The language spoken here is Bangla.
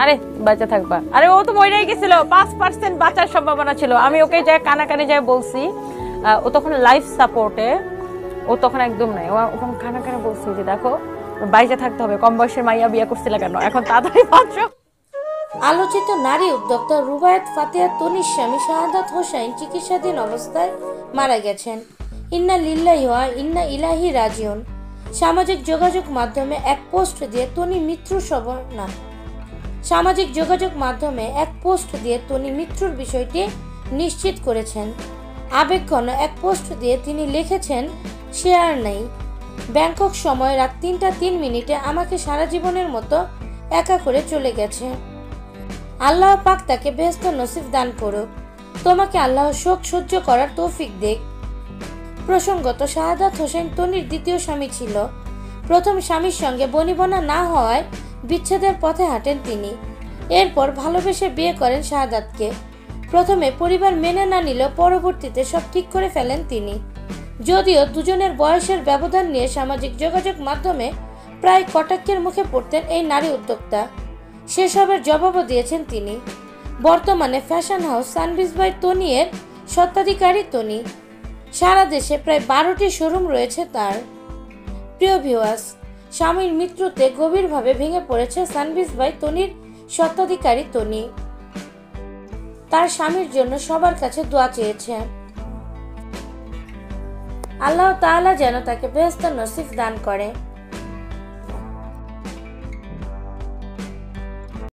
আরে বাঁচা থাকবা, আরে ও তো মরেই গেছিল, 5% বাঁচার সম্ভাবনা ছিল। আমি ওকে যাই কানাকানি যাই বলছি, ও তখন লাইফ সাপোর্টে, ও তখন একদম নাই, ও ওখানে কানাকানি বলছি যে দেখো বাইচা থাকতে হবে, কম বয়সের মাইয়া বিয়ে করছিল কেন, এখন তাড়াতাড়ি বাঁচো। আলোচিত নারী উদ্যোক্তা রুবায়েত ফাতেহা তনির স্বামী শাহাদাত হোসাইন চিকিৎসাধীন অবস্থায় মারা গেছেন। ইন্না লিল্লাহি ওয়া ইন্না ইলাইহি রাজিউন। সামাজিক যোগাযোগ মাধ্যমে এক পোস্ট দিয়ে তনি মৃত্যুর বিষয়টি নিশ্চিত করেছেন। আবেগঘন এক পোস্ট দিয়ে তিনি লিখেছেন, শেয়ার নেই। ব্যাংকক সময় রাত 3টা 3 মিনিটে আমাকে সারা জীবনের মতো একা করে চলে গেছে। আল্লাহ পাক তাকে বেহেশত নসিব দান করুক। তোমাকে আল্লাহ শোক সহ্য করার তৌফিক দেখ। প্রসঙ্গত, শাহাদাত হোসেন তনির দ্বিতীয় স্বামী ছিল। প্রথম স্বামীর সঙ্গে বনিবনা না হওয়ায় বিচ্ছেদের পথে হাঁটেন তিনি। এরপর ভালোবেসে বিয়ে করেন শাহাদাতকে। প্রথমে পরিবার মেনে না নিলেও পরবর্তীতে সব ঠিক করে ফেলেন তিনি। যদিও দুজনের বয়সের ব্যবধান নিয়ে সামাজিক যোগাযোগ মাধ্যমে প্রায় কটাক্ষের মুখে পড়তেন এই নারী উদ্যোক্তা, সেসবের জবাবও দিয়েছেন তিনি। বর্তমানে ফ্যাশন হাউস সানবিজ বাই তনি এর স্বত্বাধিকারী তনি। সারা দেশে প্রায় 12টি শোরুম রয়েছে তার। প্রিয় ভিউয়ার্স, স্বামীর মৃত্যুতে গভীরভাবে ভেঙে পড়েছে সানবিজ বাই তনির স্বত্বাধিকারী তনি। তার স্বামীর জন্য সবার কাছে দোয়া চেয়েছে। আল্লাহ তাআলা যেন তাকে বেহেশত নসিব দান করে।